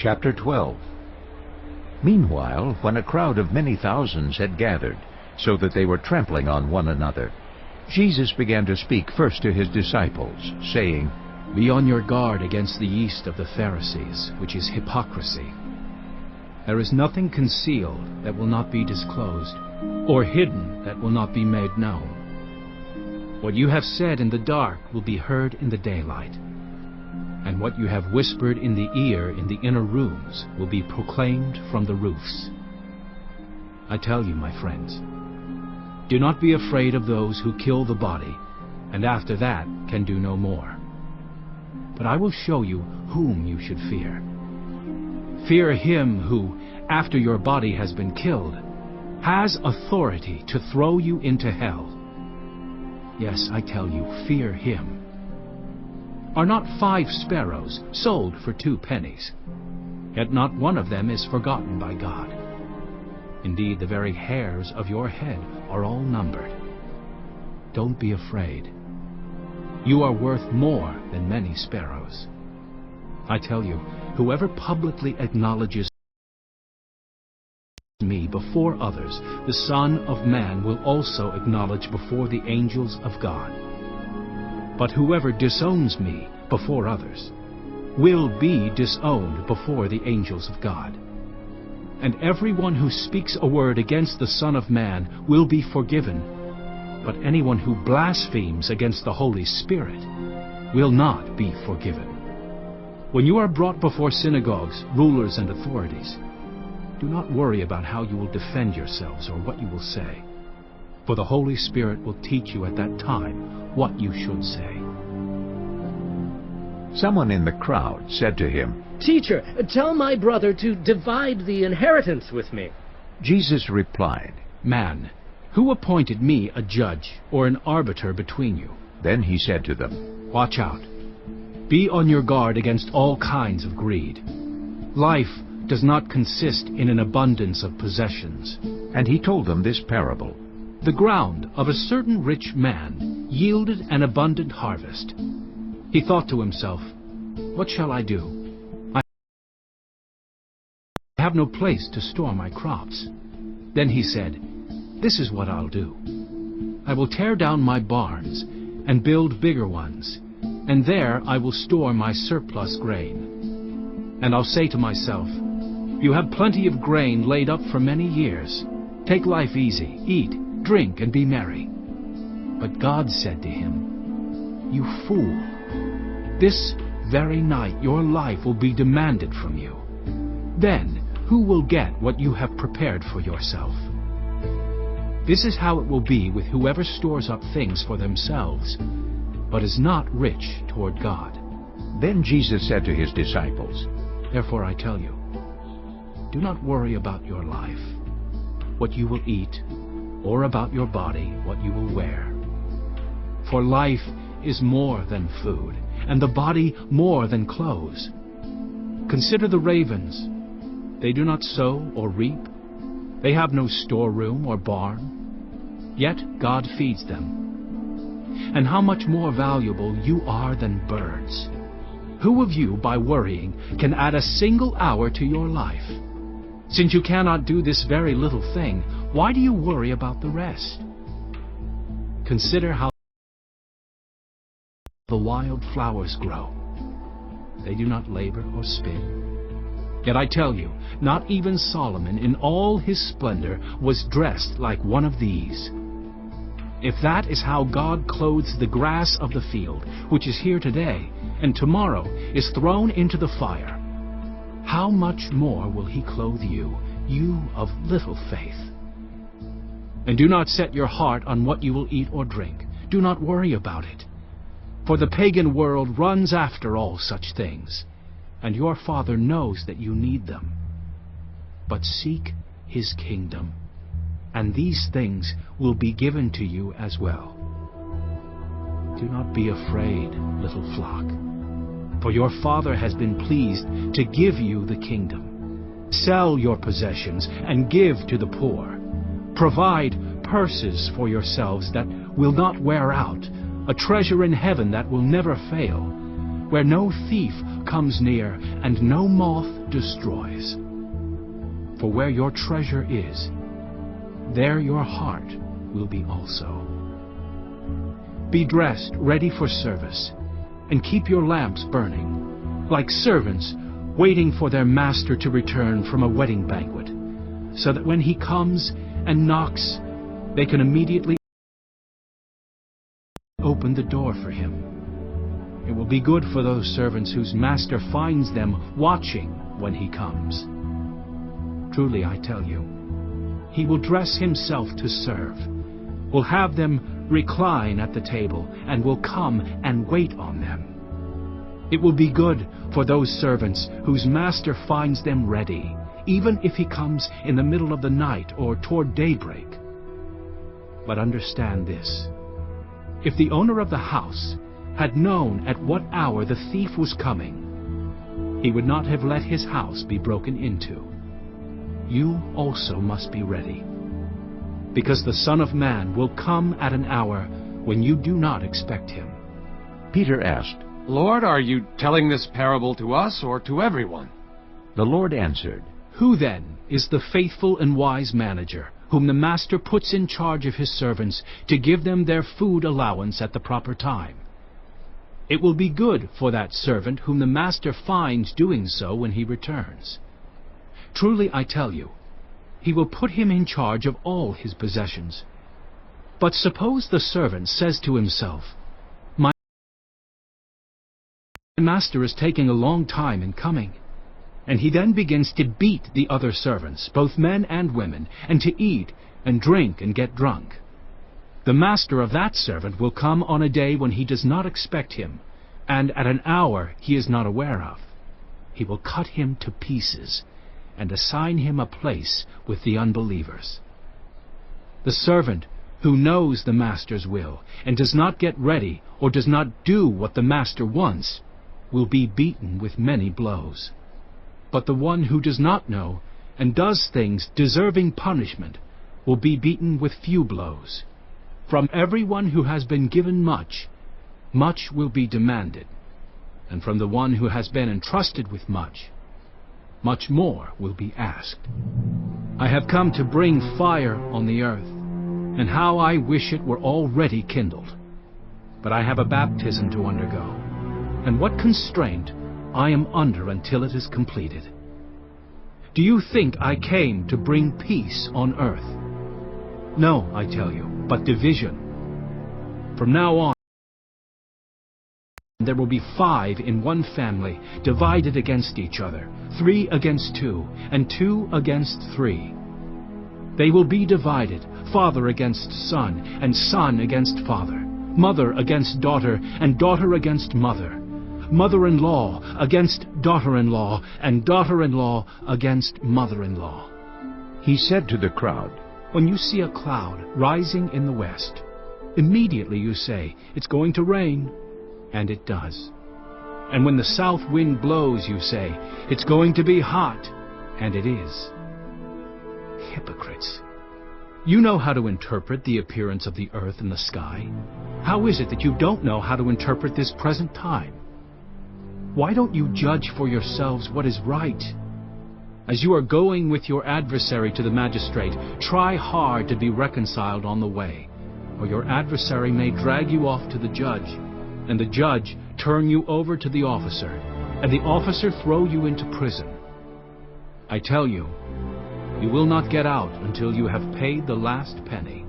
Chapter 12. Meanwhile, when a crowd of many thousands had gathered, so that they were trampling on one another, Jesus began to speak first to his disciples, saying, Be on your guard against the yeast of the Pharisees, which is hypocrisy. There is nothing concealed that will not be disclosed, or hidden that will not be made known. What you have said in the dark will be heard in the daylight, and what you have whispered in the ear in the inner rooms will be proclaimed from the roofs. I tell you, my friends, do not be afraid of those who kill the body, and after that can do no more. But I will show you whom you should fear. Fear him who, after your body has been killed, has authority to throw you into hell. Yes, I tell you, fear him. Are not 5 sparrows sold for 2 pennies? Yet not one of them is forgotten by God. Indeed, the very hairs of your head are all numbered. Don't be afraid. You are worth more than many sparrows. I tell you, whoever publicly acknowledges me before others, the Son of Man will also acknowledge before the angels of God. But whoever disowns me before others will be disowned before the angels of God. And everyone who speaks a word against the Son of Man will be forgiven, but anyone who blasphemes against the Holy Spirit will not be forgiven. When you are brought before synagogues, rulers, and authorities, do not worry about how you will defend yourselves or what you will say, for the Holy Spirit will teach you at that time what you should say. Someone in the crowd said to him, Teacher, tell my brother to divide the inheritance with me. Jesus replied, Man, who appointed me a judge or an arbiter between you? Then he said to them, Watch out. Be on your guard against all kinds of greed. Life does not consist in an abundance of possessions. And he told them this parable. The ground of a certain rich man yielded an abundant harvest. He thought to himself, What shall I do? I have no place to store my crops. Then he said, This is what I'll do. I will tear down my barns and build bigger ones, and there I will store my surplus grain. And I'll say to myself, You have plenty of grain laid up for many years. Take life easy, eat, drink, and be merry. But God said to him, You fool, this very night your life will be demanded from you. Then who will get what you have prepared for yourself? This is how it will be with whoever stores up things for themselves, but is not rich toward God. Then Jesus said to his disciples, Therefore I tell you, do not worry about your life, what you will eat, or about your body, what you will wear. For life is more than food, and the body more than clothes. Consider the ravens. They do not sow or reap. They have no storeroom or barn. Yet God feeds them. And how much more valuable you are than birds. Who of you, by worrying, can add a single hour to your life? Since you cannot do this very little thing, why do you worry about the rest? Consider how the wild flowers grow. They do not labor or spin. Yet I tell you, not even Solomon in all his splendor was dressed like one of these. If that is how God clothes the grass of the field, which is here today, and tomorrow is thrown into the fire, how much more will he clothe you, you of little faith? And do not set your heart on what you will eat or drink. Do not worry about it. For the pagan world runs after all such things, and your Father knows that you need them. But seek his kingdom, and these things will be given to you as well. Do not be afraid, little flock, for your Father has been pleased to give you the kingdom. Sell your possessions and give to the poor. Provide purses for yourselves that will not wear out, a treasure in heaven that will never fail, where no thief comes near and no moth destroys. For where your treasure is, there your heart will be also. Be dressed, ready for service, and keep your lamps burning, like servants waiting for their master to return from a wedding banquet, so that when he comes and knocks, they can immediately open the door for him. It will be good for those servants whose master finds them watching when he comes. Truly, I tell you, he will dress himself to serve, will have them recline at the table, and will come and wait on them. It will be good for those servants whose master finds them ready, even if he comes in the middle of the night or toward daybreak. But understand this: if the owner of the house had known at what hour the thief was coming, he would not have let his house be broken into. You also must be ready, because the Son of Man will come at an hour when you do not expect him. Peter asked, Lord, are you telling this parable to us or to everyone? The Lord answered, Who then is the faithful and wise manager, whom the master puts in charge of his servants to give them their food allowance at the proper time? It will be good for that servant whom the master finds doing so when he returns. Truly I tell you, he will put him in charge of all his possessions. But suppose the servant says to himself, My master is taking a long time in coming. And he then begins to beat the other servants, both men and women, and to eat and drink and get drunk. The master of that servant will come on a day when he does not expect him, and at an hour he is not aware of. He will cut him to pieces, and assign him a place with the unbelievers. The servant who knows the master's will, and does not get ready, or does not do what the master wants, will be beaten with many blows. But the one who does not know, and does things deserving punishment, will be beaten with few blows. From everyone who has been given much, much will be demanded, and from the one who has been entrusted with much, much more will be asked. I have come to bring fire on the earth, and how I wish it were already kindled. But I have a baptism to undergo, and what constraint I am under until it is completed. Do you think I came to bring peace on earth? No, I tell you, but division. From now on, there will be 5 in one family, divided against each other, 3 against 2, and 2 against 3. They will be divided, father against son, and son against father, mother against daughter, and daughter against mother, mother-in-law against daughter-in-law, and daughter-in-law against mother-in-law. He said to the crowd, When you see a cloud rising in the west, immediately you say, It's going to rain. And it does. And when the south wind blows, you say, It's going to be hot. And it is. Hypocrites! You know how to interpret the appearance of the earth and the sky. How is it that you don't know how to interpret this present time? Why don't you judge for yourselves what is right? As you are going with your adversary to the magistrate, try hard to be reconciled on the way, or your adversary may drag you off to the judge, and the judge turn you over to the officer, and the officer throw you into prison. I tell you, you will not get out until you have paid the last penny.